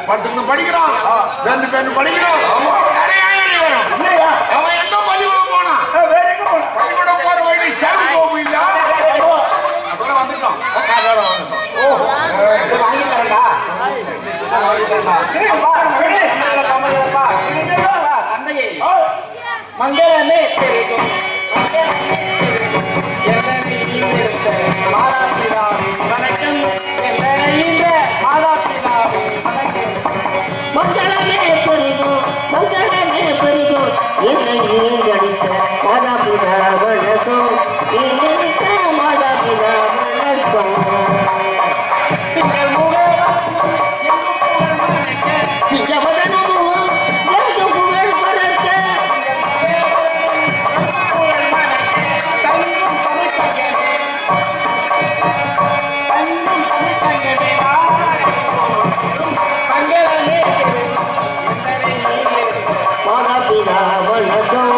பத்துக்கு படிக்கிறான், ரெண்டு பேர் படிக்கிறான். அவன் எங்க பள்ளிக்கூடம் போனான்? வேற எங்க போனா? பள்ளிக்கூடம் போற வழி சேவை கோவில் அதெல்லாம் வந்துட்டோம். ஓஹோ வாங்கி தரேன்டா. மங்களமே தெரியும் வணக்கம் மாதாபிதாவே வணக்கம். மங்களமே பெருகும் மங்களமே பெருகும் என்னை நீங்கடித்த மாதாபிதா வணக்கம் நீங்கடித்த மாதாபிதா வணக்கம். சிங்கவதனமும் எங்கு புகழ் பறக்க மாதாபிதா வணக்கம்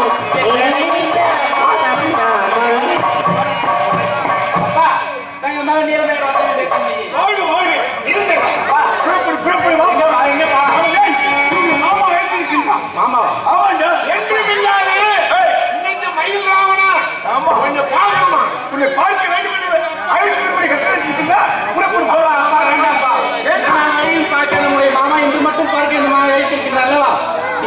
நீங்கடித்த மாதாபிதா வணக்கம். அப்பா தங்க மகன் நீரமே வாழ்க வாழ்க இருந்தேடா. புறப்படு புறப்படு வா. எங்கப்பா மாமா ஏத்திருக்கின்றான். மாமா ஆமாண்டா. என்றும் இல்லாது இன்னைக்கு மயில் ராவணா கொஞ்சம் பாக்கணுமா? உன்னை பார்க்க வேண்டும் என்று அழைப்பு கட்டளை புறப்படு போலாம். மாமா இன்று மட்டும் பார்க்க இந்த மாதிரி அழைத்திருக்கிறார் அல்லவா?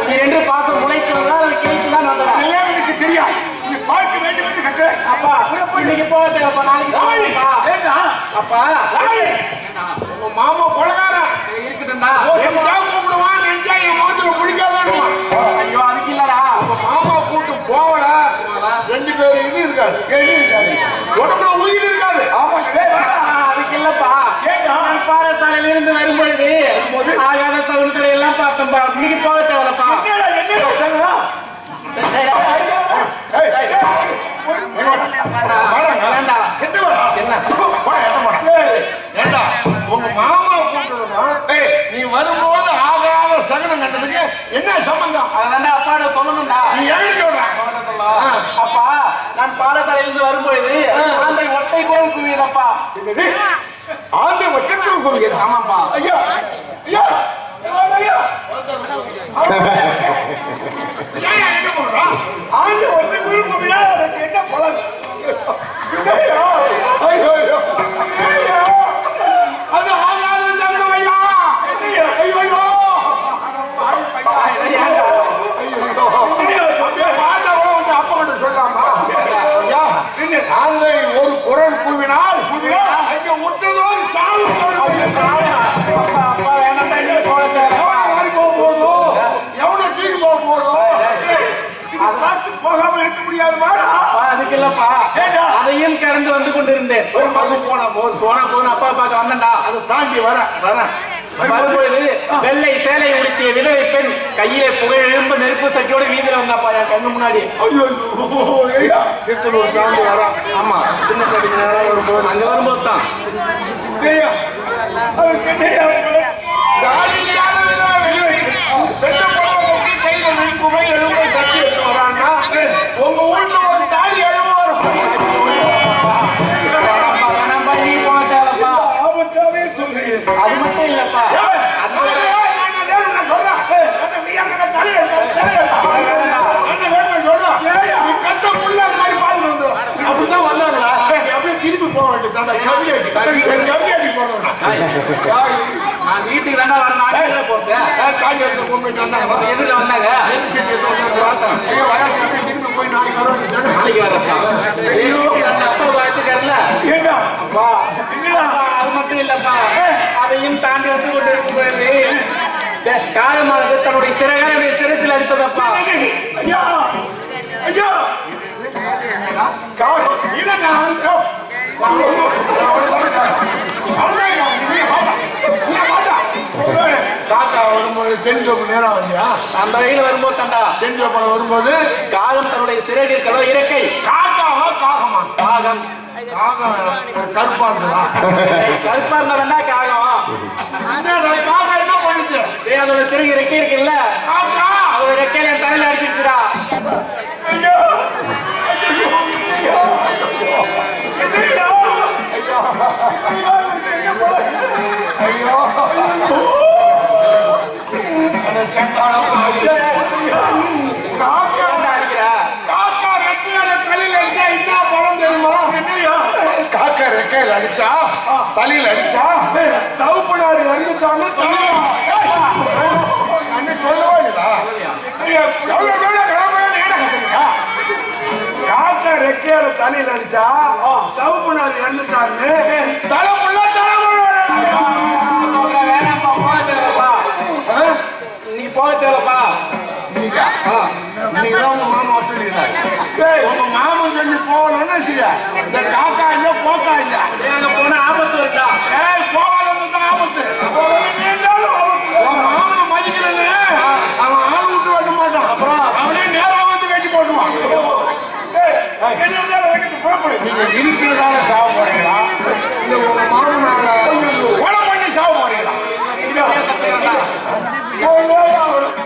இது ரெண்டு பாசம் முளைக்கிறதா அது கேட்கலாம் நல்லதா? எல்லாம் எனக்கு தெரியாது. உன்னை பார்க்க வேண்டும் என்று கட்டளை. அப்பா இன்னைக்கு போகட்டும். அப்பா நாளைக்கு போகணும்பா. ஏண்டா? அப்பா உங்க மாமா கொலகாரன் இருக்கட்டும்டா. நெஞ்சா கூப்பிடுவான், நெஞ்சா என் முகத்துல குளிக்காதான். ஐயோ அதுக்கு இல்லடா. உங்க மாமா கூட்டு போவல ரெண்டு பேரும் இது இருக்காது, எது இருக்காது, உடம்புல உயிர் இருக்காது. ஆமாண்டா. அதுக்கு இல்லப்பா. ஏண்டா? நான் பாடசாலையில இருந்து வரும்பொழுது ஆகாத சவுண்ட்களை எல்லாம் பார்த்தோம்பா. இன்னைக்கு போக தேவைப்பா. என்னடா என்ன பசங்களா? ஏண்டா உங்க மாமா கூப்பிட்டதுன்னா நீ வரும்போது ஆகாத சகனம் கண்டதுக்கு என்ன சம்பந்தம்? அதான் அப்பாட சொல்லணும்டா. நீ எழுதி விடுற. அப்பா நான் பாடசாலையிலிருந்து வரும்பொழுது அந்த ஒட்டை கோல் குவியதப்பா. ஆந்த வட்டத்தில் கோவிக்கிறா. ஆமாப்பா. ஐயா ஐயா ஐயா ஏன் என்ன பண்றான்? ஆந்த வட்டத்தில் கோவிலா எனக்கு என்ன பலன்? ஐயா ஐயோ ஐயா அது ஆகாத சகனம் ஐயா. ஐயா ஐயோ ஐயோ ஒரு குரல் கூவினால் அங்க முற்றதோடு சாவு அப்பா வேணாம் போதும், எவனை தூக்கி போக போதும். பார்த்து போகாம இருக்க முடியாது. வாடா. அதுக்கு இல்லப்பா. அதையும் கடந்து வந்து கொண்டிருந்தேன். போன அப்பா பார்க்க வந்தேன்டா. அதை தாண்டி வரேன். வரும்பொழுது வெள்ளை சேலை உடுத்திய விதவை பெண் கையிலே புகழ் எழும்ப நெருப்பு சட்டியோட வீதியில வந்தாப்பா என் கண்ணு முன்னாடி. ஐயோ ஐயா திருத்தலூர் தாண்டி வரேன். ஆமா சின்ன கடைக்கு நேரம் வரும்போது அங்க வரும்போது தான் ஐயா அதுக்கு என்னையா உங்க ஊர்ல ஒரு தாலி எழுவ வரும். நீ போக தேவைப்பா. ஆபத்தாவே சொல்றீங்க. அது மட்டும் இல்லப்பா. அப்படிதான் வந்தாங்களா? அப்படியே திருப்பி போக வேண்டியது. நான் வீட்டுக்கு தானே வரேன். நாளைக்கு போறேன். எதுல வந்தாங்க? திருப்பி போய் நாளைக்கு வர வேண்டியது. நாளைக்கு வரேன். அப்பா வச்சுக்கல. ஏண்டா அப்பா அது மட்டும் இல்லப்பா. அதையும் தாண்டி வந்து கொண்டு இருக்கும்போது காலமானது தன்னுடைய சிறகான சிரத்தில் அடித்ததப்பா. ஐயா ஐயா காக்கா வரும்போது தென்கோப்பு நேரம் வந்தியா? அந்த வகையில் வரும்போது தாண்டா தென்கோப்படம் வரும்போது காகம் தன்னுடைய சிறகு இருக்கிறதோ இறக்கை. காக்காவா காகமா? காகம். காகம் கருப்பா இருந்ததா? கருப்பா இருந்தவன்னா காகம். காக்கா என்ன பண்ணுச்சு? அதோட சிறகு இறக்கை இருக்குல்ல, காக்கா அதோட ரெக்கையில என் தலையில அடிச்சிருச்சுடா. ஐயா ஐயோ காக்கா அடிக்கிறா காக்கா ரெக்கையால தலையில அடிச்சா என்ன பழம் தெரியுமா? காக்கா ரெக்கையில அடிச்சா தலையில அடிச்சா தவுப்பனாரு வந்துட்டாங்க. சொல்லவா காக்கா ரெக்கையால தலையில அடிச்சா தவுப்பனாரு இறந்துட்டாங்க. தலைமுள்ள வேணாம்ப்பா போக தேவைப்பா நீங்க போக தேவைப்பா உங்க மாமன் சொல்லி போகலன்னு இந்த காக்கா இல்ல போக்கா இல்ல அங்க போனா ஆபத்து வருதா போகாத ஆபத்து. மாமனை மதிக்கிறது அவன் ஆள் விட்டு வைக்க மாட்டான். அப்புறம் அவனே நேரா வந்து வெட்டி போட்டுவான். நீங்க இருக்கிறதால சாவ போறீங்களா இல்ல உங்க மாமனால கொலை பண்ணி சாவ போறீங்களா?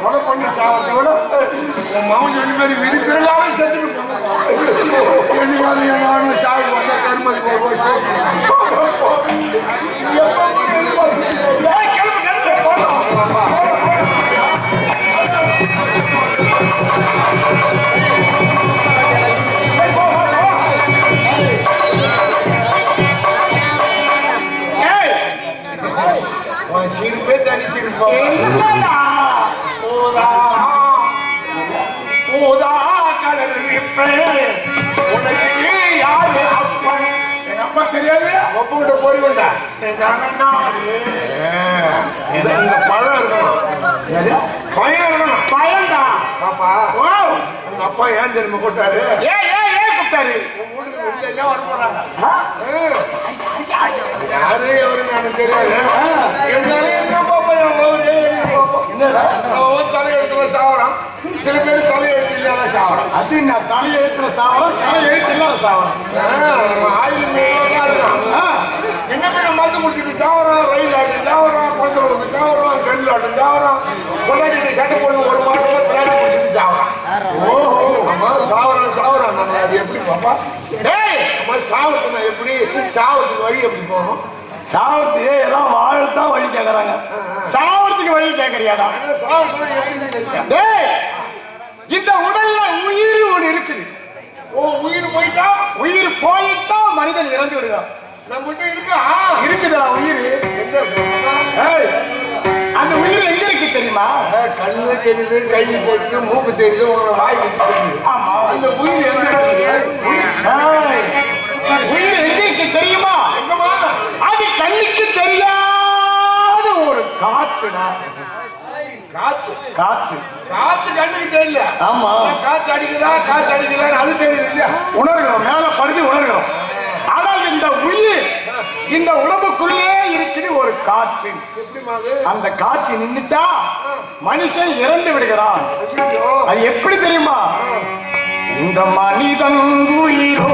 கொலை பண்ணி சாவத்தை விட உன் மாமன் ரெண்டு பேரும் இருக்கிறதால செத்துட்டு என்னைக்காவது என் சாவு வந்தா கருமதி போய் சிரிப்பே தனி சிரிப்பா பூதா கலர் உனக்கு யாரு அப்பன்? எங்க அப்பா தெரியாது. ஒப்புக்கிட்ட போய் கொண்டா இந்த பழம் இருக்கணும். பையன் இருக்கணும். பழம்தான் பாப்பா. உங்க அப்பா ஏன் தெரியுமா கூட்டாரு? ஏன் கூப்பிட்டாரு? வர போறாங்க. யாரு எவருன்னு எனக்கு தெரியாது. என்ன பாப்பா தலையெழுத்துல சாவரம். சில பேர் தலையெழுத்து இல்லாத சாவரம். அது நான் தலையெழுத்துல சாவரம் தலையெழுத்து இல்லாத சாவரம். ஆயுள் என்ன பண்ண மருந்து குடிச்சிட்டு சாவரம், ரயில் ஆட்டு சாவரம், குழந்தைகளுக்கு சாவரம், கல் ஆட்டு சாவரம், கொண்டாடிட்டு சட்டை போட்டு ஒரு மாசமா பிராணி குடிச்சிட்டு சாவரம். ஓஹோ அம்மா சாவரம் நம்ம அது எப்படி பாப்பா? அம்மா சாவத்துனா எப்படி? சாவத்துக்கு வழி எப்படி போகணும்? சாவத்துக்கு எல்லாம் வாழத்தான் வழி கேட்கறாங்க. சாவத்துக்கு வழி கேட்கறியாடா? இந்த உடல்ல உயிர் ஒண்ணு இருக்குது. ஓ உயிர் போயிட்டா? உயிர் போயிட்டா மனிதன் இறந்து விடுகிறான். நம்மகிட்ட இருக்கா? இருக்குதுடா உயிர். அந்த உயிர் எங்க இருக்கு தெரியுமா? கண்ணு தெரியுது, கை தெரியுது, மூக்கு தெரியுது, உங்களோட வாய் தெரியுது. ஆமா. அந்த உயிர் எங்க இருக்கு? உயிர் எங்க இருக்கு தெரியுமா? எங்கம்மா? அது கண்ணுக்கு தெரியாத ஒரு காற்றுடா. காத்து காற்று காத்து கண்ணுக்கு தெரியல. ஆமா. காத்து அடிக்கிறான்னு அது தெரியுது இல்லையா? உணர்கிறோம், மேல படுத்து உணர்கிறோம். ஆனால் இந்த உயிர் இந்த உடம்புக்குள்ளே இருக்குது ஒரு காற்று. அந்த காற்று நின்னுட்டா மனுஷன் இறந்து விடுகிறான். அது எப்படி தெரியுமா? இந்த மனிதன் உயிரோ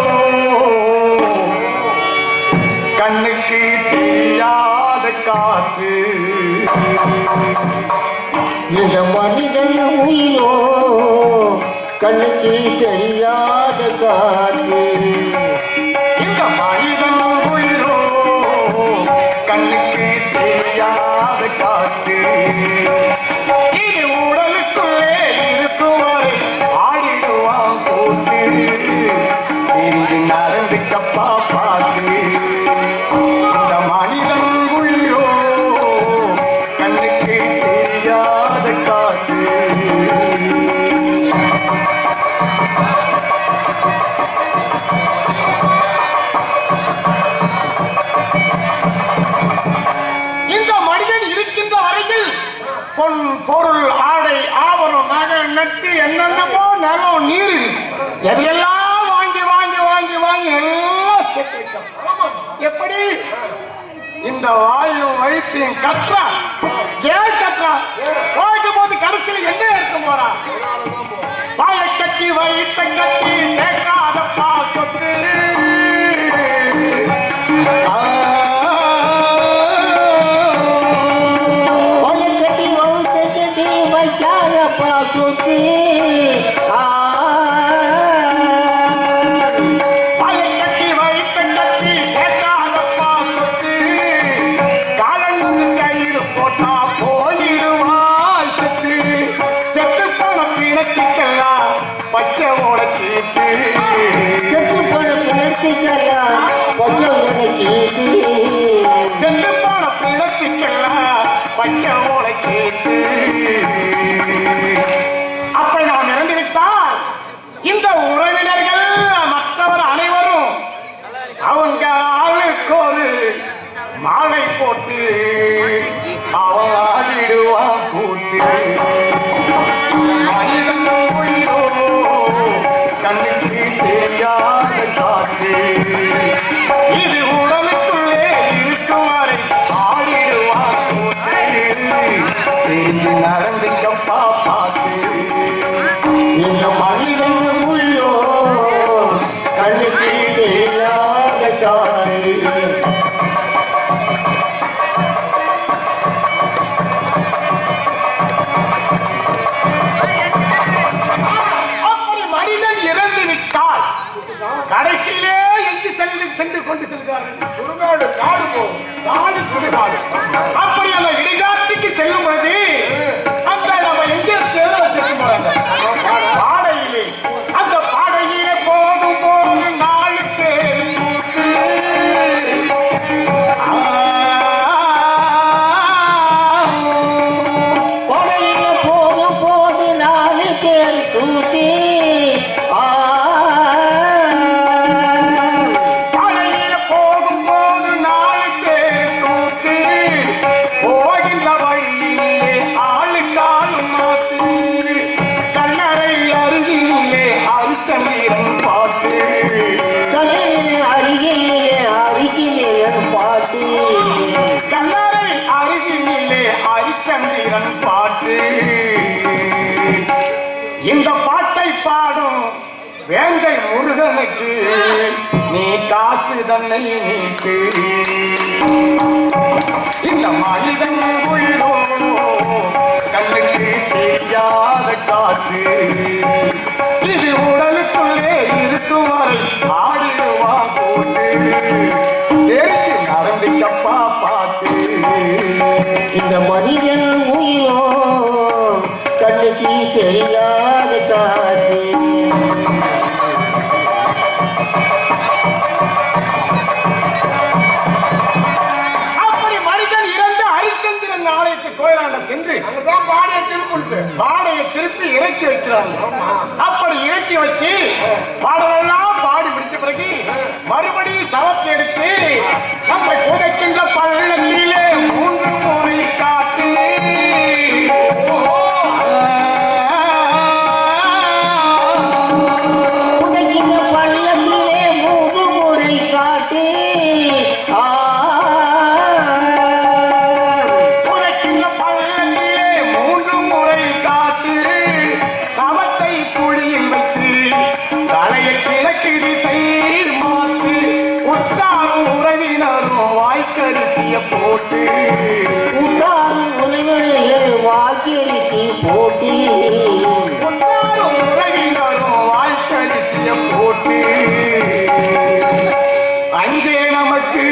கண்ணுக்கு தெரியாத காற்று. இந்த மனிதன் உயிரோ கண்ணுக்கு தெரியாத காற்று. இந்த மனிதன் உயிரோ கண்ணுக்கு தெரியாத காற்று. இது உடலுக்குள்ளே இருக்கும் வரை ஆடிடுவான் போட்டு தெரிஞ்சு நடந்துக்கப்பா பார்த்து. இந்த மனிதன் உயிரோ கண்ணுக்கு தெரியாத காற்று. இந்த மனிதன் இருக்கின்ற வரையில் பொன் பொருள் ஆடை ஆபரணம் நகை நட்டு என்னென்னமோ நிலம் நீர் எதையெல்லாம் வாங்கி வாங்கி வாங்கி வாங்கி எல்லாம் சேர்த்து. எப்படி இந்த வாயும் வைத்தியம் கட்டுறான். ஏன் கட்டுறான்? போய்க்கும் போது கடைசியில் என்ன எடுத்து போறான்? வாயை கட்டி வைத்த கட்டி சேர்க்காத பாசத்து. வயக்கட்டி வவுத்த கட்டி வைக்காத பாசுத்தி. வாயை கட்டி வைத்த கட்டி சேர்க்காத பாசத்து. காலங்கு கயிறு போட்டா போயிடுவாய் செத்து. கேட்டு செத்து போன பிணத்துக்கெல்லாம் கொஞ்சம் கேட்டு செத்து போன பிணத்துக்கெல்லாம் பச்சை ஓலை கேட்டு அப்படி நாம் இறந்துவிட்டால் இந்த உறவினர்கள் மற்றவர் அனைவரும் அவங்க ஆளுக்கு ஒரு மாலை போட்டு அவன் ஆடிடுவான் கூத்து மனிதன் உயிரோ கண்ணுக்கு தெரியாத காற்று இது உடலுக்குள்ளே இருக்கும் வரை ஆடிடுவான் கூத்து தெரிஞ்சு நடந்துக்கப்பா பார்த்து இந்த மனிதன் உயிரோ கண்ணுக்கு தெரியாத காற்று கடைசியிலே எங்கு சென்று கொண்டு செல்கிறார்கள் சுடுகாடு காடு போகும் காடு சுடுகாடு அப்படி அந்த இடைக்காட்டுக்கு செல்லும் பொழுது அந்த நம்ம எங்க தேர்வு சென்று போறாங்க பாடையிலே அந்த பாடையிலே போதும் போது 4 பேர் தூக்கு கொடையில போதும் போது 4 பேர் தூக்கி இந்த பாட்டை பாடும் வேங்கை முருகனுக்கு நீ காசு தன்னை நீக்கு இந்த மனிதன் உயிரோ கண்ணுக்கு தெரியாத காற்று இது உடலுக்குள்ளே இருக்கும் வரை ஆடிடுவா போட்டு தெரிஞ்சு நடந்துக்கப்பா பார்த்து இந்த மனிதன் உயிரோ கண்ணுக்கு தெரியாத காத்து அப்படி மனிதன் இறந்து ஹரிச்சந்திரன் ஆலயத்து கோயிலாண்ட சென்று அங்கதான் பாடையை திருப்பி பாடையை திருப்பி இறக்கி வைக்கிறாங்க அப்படி இறக்கி வச்சு பாடலெல்லாம் பாடி முடிச்ச பிறகு மறுபடியும் சவத்தை எடுத்து நம்மை புதைக்கின்ற பள்ளத்திலே 3 முறை காட்டு புதைக்கின்ற பள்ளத்திலே 3 முறை காட்டு புதைக்கின்ற பள்ளத்திலே 3 முறை காட்டு சவத்தை குழியில் வைத்து தலையை கிழக்கு திசை மாற்று உற்றாரும் உறவினரும் வாய்க்கரிசிய போட்டு உண்டாரும் உணவுகள் வாக்கியரிக்கு போட்டி உற்றாரும் உறவினரும் வாய்க்கரிசிய போட்டு அங்கே நமக்கு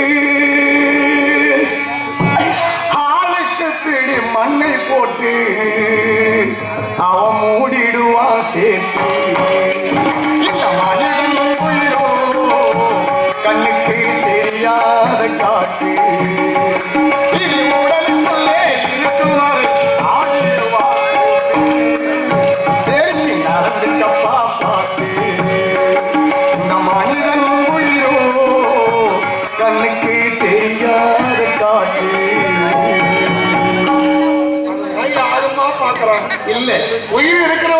ஆளுக்கு பிடி மண்ணை போட்டு அவன் மூடிடுவான் சேர்த்து இந்த மனிதன் உயிரோ கண்ணுக்கு தெரியாத காற்று இது உடலுக்குள்ளே இருக்கும் வரை ஆடிடுவான் தெரிஞ்சு நடந்துக்கப்பா பார்த்து இந்த மனிதன் உயிரோ கண்ணுக்கு தெரியாத காற்று ஆர்வமா பாக்குறான் இல்ல உயிர் இருக்கிற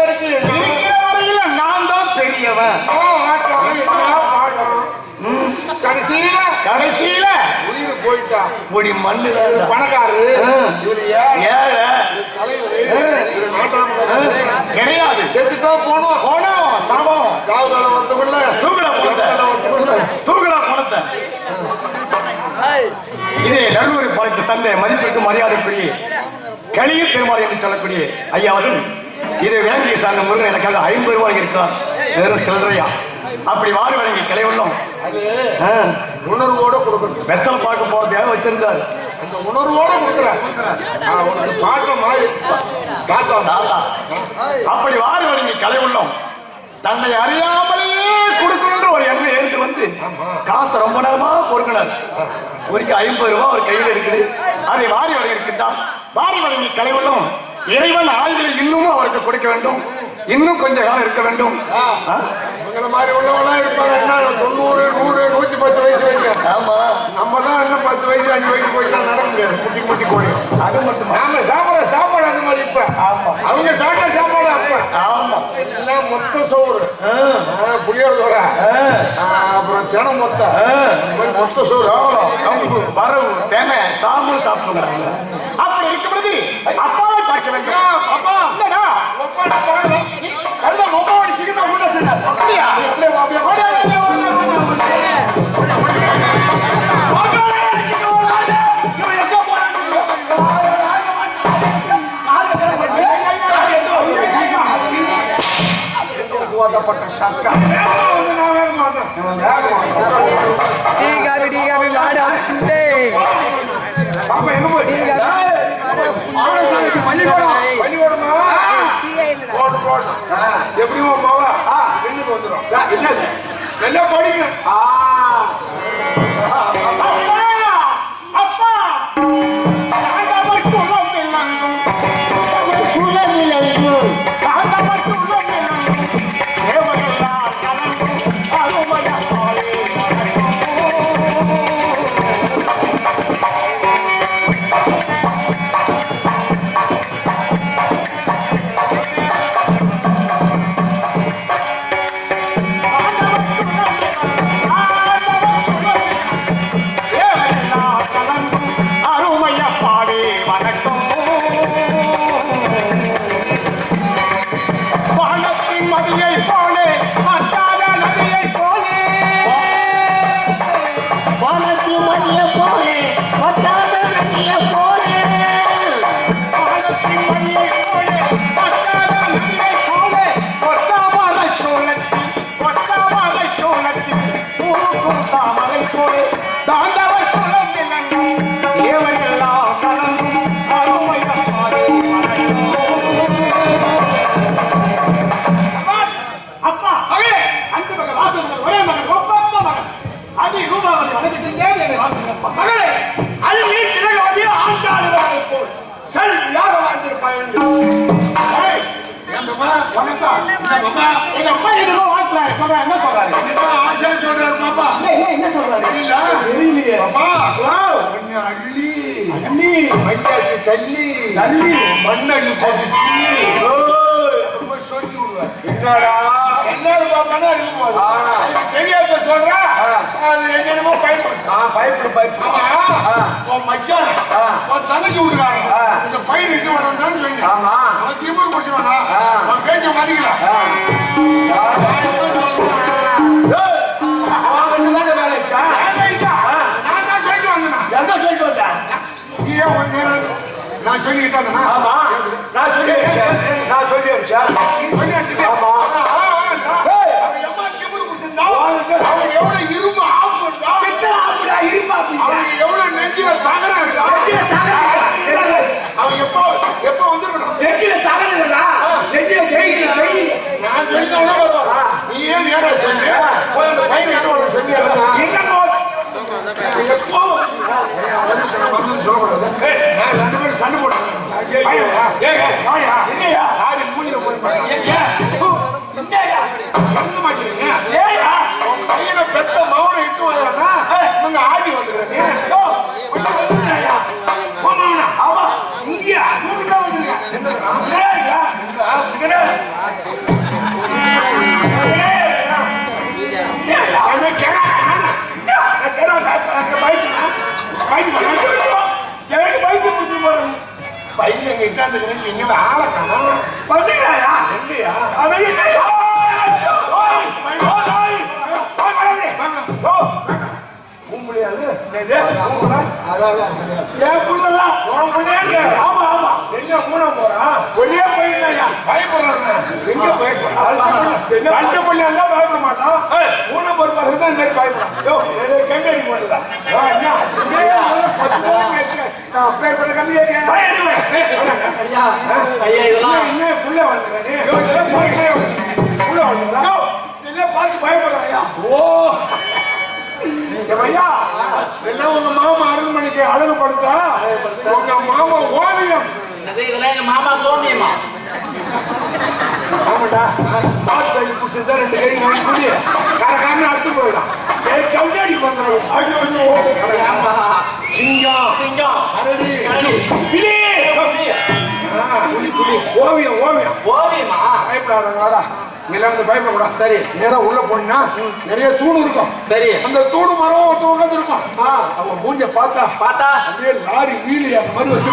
வரையில நான் தான் பெரியவன் கடைசியில உயிர் போயிட்டான் பொடி மண்ணு பணக்காரு இவரு ஏழை இவரு நாட்டாம கிடையாது செத்துட்டா போனோம் போனோம் சபம் காவல வரத்துக்குள்ள தூக்கல பணத்தை இதே நல்லூர் பழைத்த சந்தை மதிப்பிற்கு மரியாதைக்குரிய கலிய பெருமாள் என்று சொல்லக்கூடிய ஐயா அவர்கள் இதை வேண்டிய சார்ந்த முருகன் எனக்காக 50 ரூபாய் இருக்கிறார் வெறும் சில்லறையா அப்படி மாறி வழங்கி கிளை உள்ளோம் அது உணர்வோட கொடுக்கணும் வெத்தலை பார்க்க போறதுக்காக வச்சிருந்தாரு அந்த உணர்வோட கொடுக்குறேன் பார்க்க மாதிரி தாத்தா அப்படி வாரி வழங்கி கிளை உள்ளோம் தன்னை அறியாமலேயே கொடுக்கணுன்ற ஒரு எண்ணம் எழுந்து வந்து காசு ரொம்ப நேரமா பொறுக்கினார். ஒரு 50 ரூபாய் அவர் கையில் இருக்குது. அதை வாரி வழங்கி இருக்கின்றார். வாரி வழங்கி கலைவனும் இறைவன் ஆய்களை இன்னமும் அவருக்கு கொடுக்க வேண்டும். இன்னும் கொஞ்ச காலம் இருக்க வேண்டும். உங்களை மாதிரி உள்ளவெல்லாம் இருப்பாங்க. 90, 100, 110 வயசு வரைக்கும். ஆமா, நம்ம தான் இன்னும் 10 வயசு 5 வயசு போயிட்டா நடக்க முடியாது. முட்டி முட்டி கோடி. அது மட்டும் நாம சாப்பிட சாப்பாடு அந்த மாதிரி இப்ப. ஆமா, அவங்க சாப்பிட்ட சாப்பாடு அப்ப. ஆமா, எல்லாம் மொத்த சோறு, புளியோதரை, அப்புறம் தினம் மொத்த சோறு. வரவு தேனை சாம்பல் சாப்பிடுங்க. அப்படி இருக்கும் பொழுது அப்பாவை பார்க்க வேண்டும். அப்பா இல்லடா, கழுத மொப்பாடி சீக்கிரம் உள்ள சென்றார். அப்படியா? சக்கா பாப்பா எங்க போய் எப்படிமா போவா பெண்ணுக்கு வந்துடும். நல்லா படிக்கணும். தெரியாத சொல்ற என்னமோ பயப்படு மச்சான் தங்கச்சி விட்டுறாங்க. இந்த பயிர் இட்டு வேணாம்னு சொல்லி திமுக பிடிச்சி வேணாம் பேச்ச மதிக்கல. நான் சொல்லிக்கிட்டேன். ஆமா, நான் சொல்லி வச்சேன். ஆமா, அவங்க எவ்வளவு இரும்பு அவங்க எவ்வளவு நெஞ்சில தகராறு அவங்க எப்ப வந்துருக்கணும். நான் சொல்லிதான் நீ ஏன் நேரம் சொல்லி அந்த பையன் என்ன சொல்லி சொல்லக்கூடாது. நான் 2 பேரும் சண்டை போட்டாங்க. மூஞ்சில போய் பையனை பெத்த மௌனம் இட்டு வரலன்னா நீங்க ஆடி வந்துடுறீங்க. பையன் எங்க இட்டாந்து இங்க ஆளை காணும் பண்ணுறாயா இல்லையா முடியாது. என் புள்ளதான் ஆமா ஆமா எங்க மூண போறான் ஒரே பையன் பயப்படுறாங்க. எங்க பயப்படுறாங்க? பஞ்சப்பள்ளி இருந்தா பயப்பட மாட்டான். பூனை பொறுப்பாக இருந்தா இந்த மாதிரி பயப்படான். யோ, கெண்டி அடிக்க மாட்டேதா? என்ன? நான் பேப்பர் கம்மி கேட்கிறேன். என்ன புள்ள வளர்த்துறானே? புள்ள வளர்த்துறா? இதெல்லாம் பார்த்து பயப்படுறாயா? ஓ ஐயா, இதெல்லாம் உங்க மாமா அரண்மனைக்கு அழகுபடுத்தா? உங்க மாமா ஓவியம். இதெல்லாம் எங்க மாமா தோண்டியம்மா. ஆமாடா, பால் சைடு புடிச்சா 2 கை வாங்கி குடி. கரகாரன்னு அடுத்து போயிடும். கவுண்டாடி பண்றோம். சிங்கம் கரடி கிளி. புலி ஓவியம் ஓவியமா? பயப்படாதா? இங்க பயப்படக்கூடாது. சரி, நேரா உள்ள போனா நிறைய தூண் இருக்கும். சரி, அந்த தூணு மரம் ஒருத்தர் உட்கார்ந்து இருப்பான். அவன் மூஞ்ச பார்த்தா அப்படியே லாரி வீலி அந்த மாதிரி வச்சு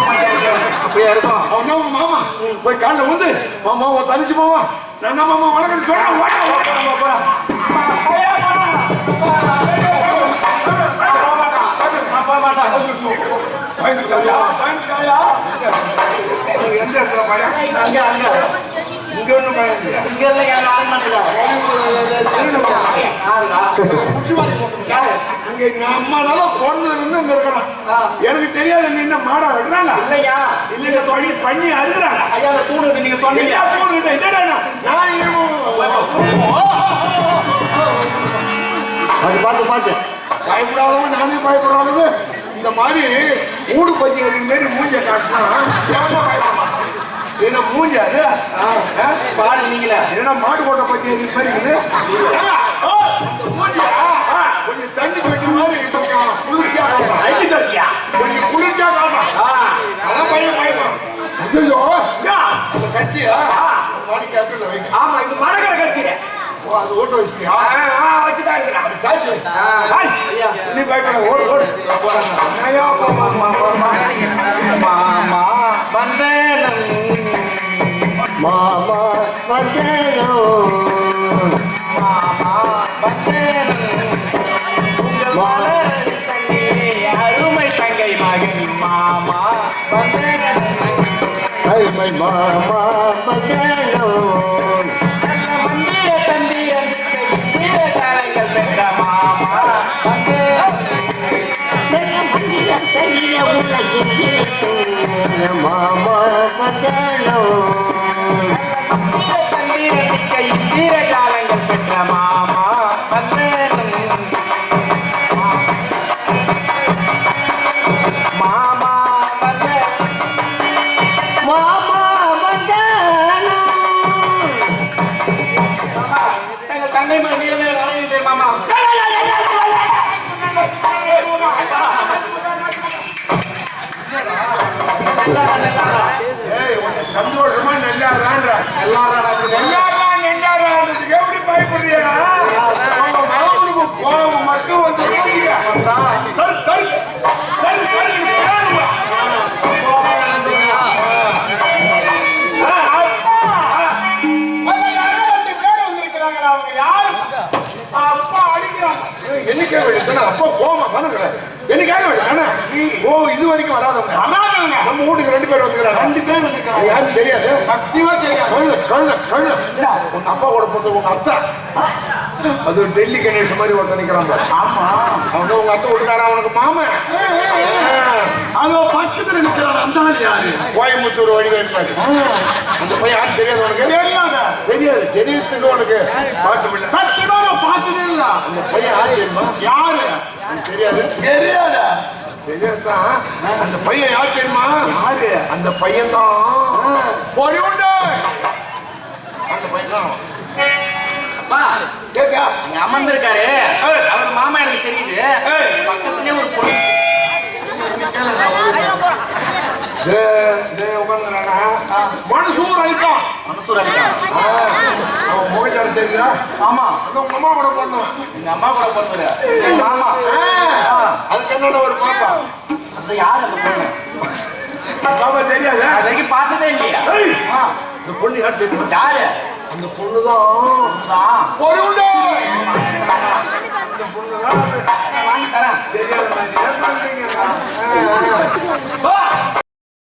அப்படியே இருக்கும். அவன் தான் உங்க மாமா. போய் காலில் வந்து மாமா உன் தனிச்சு மாமா நான் தான் மாமா வணக்கம் சொல்றேன். எந்த இடத்துல பயம்? இங்க ஒண்ணும் பயம் இல்லையா? அங்க எங்க அம்மானால பிறந்ததுல இருந்து இங்க இருக்கிறான். எனக்கு தெரியாது நீ என்ன மாடா வெட்டுறாங்க இல்லையா? இல்ல தொழில் பண்ணி அறுக்குறாங்க. ஐயா தூணுக்கு நீங்க சொன்னீங்க. தூணுகிட்ட என்னடா அது பார்த்து பயப்படாதவங்க நானே பயப்படுறாங்க. இந்த மாதிரி ஊடு பத்தி மாரி மூஞ்ச காட்டினா பயப்பட மாட்டான். என்ன மூஞ்சி அது? பாரு நீங்களே என்ன மாடு கோட்டை பத்தி மாதிரி இருக்குது. மூஞ்சியா கொஞ்சம் தண்ணி தொட்டி மாதிரி குளிர்ச்சியா காட்டும். தண்ணி தொட்டியா கொஞ்சம் குளிர்ச்சியா காட்டும். அதான் பையன் பயப்படும். ஐயோ அந்த கத்தியா மாடி கேப்பில் வைங்க. ஆமா, இது மடக்கிற கத்தி. ஓ, அது ஓட்டு வச்சுட்டியா? வச்சுதான் இருக்கிறேன். சாட்சி நீ பயப்பட ஓடு மாமா வந்தேனம் மாமா வந்தேனோ மாமா வந்தேனம் உங்கள் மலரடி தண்ணி அருமை தங்கை மகன் மாமா வந்தேனம் அருமை மாமா வந்தேனோ நல்ல மந்திர தந்திரம் தீர காலங்கள் பெற்ற மாமா வந்தேனம் தனிய உலகில் மாமா வந்தேனோ தந்திரமிக்கை தீரஜாலங்கள் பெற்ற மாமா வந்தேனம் மாமா வந்த மாமா வந்தேனோ எங்கள் தங்கை மகன் நீளமே வணங்கிட்டு மாமா. சந்தோஷமா நெல்லாடுறான்ற எல்லாரும் நெல்லாடுறதுக்கு எப்படி பயப்படுறியா? கோபம் மட்டும் வந்து என்னைக்கே வேண்டியது அப்பா போமா பண்ணுறாரு. என்னைக்காக வேண்டியது. ஓ, இது வரைக்கும் வராதவங்க நம்ம வீட்டுக்கு 2 பேர் வந்துக்கிறாங்க. 2 பேர் வந்துக்கிறாங்க. யாரும் தெரியாது, சத்தியமா தெரியாது. கண்ணு உங்க அப்பா கூட போட்டு உங்க அத்தா அது டெல்லி கணேஷ் மாதிரி ஒருத்தர் நிக்கிறாங்க. ஆமா, அவங்க உங்க அத்தை விட்டுக்காரன் அவனுக்கு மாமன். அது பக்கத்துல நிக்கிறான். அந்த யாரு? கோயம்புத்தூர் வடிவேற்பாடு. அந்த பையன் யாரும் தெரியாது உனக்கு? தெரியாதுக்கு உனக்கு பாட்டு பிள்ளை சத்தியமா பார்த்ததே இல்ல. அந்த பையன் யாரு தெரியுமா? யாரு? தெரியாதா? தெரியாதான். அந்த பையன் யார் தெரியுமா? யாரு? அந்த பையன் தான் ஒரு உண்டு. அந்த பையன் தான் அமர்ந்திருக்காரு. அவர் மாமா எனக்கு தெரியுது. பக்கத்துலயே ஒரு பொண்ணு மனசூர் அழித்தான். அவன் முகச்சாரம் தெரியுதா? ஆமா, உங்க அம்மா கூட பண்ணோம். எங்க அம்மா கூட பொண்ணு மாமா. அதுக்கு என்னோட ஒரு பாப்பா. அந்த யார் அந்த பொண்ணு? பாப்பா தெரியாது. அது வரைக்கும் பார்த்ததே இல்லையா? இந்த பொண்ணு யார் தெரியுமா? யாரு? அந்த பொண்ணுதான் ஒரு உண்டு. இந்த பொண்ணுதான் வாங்கி தரேன். தெரியாது.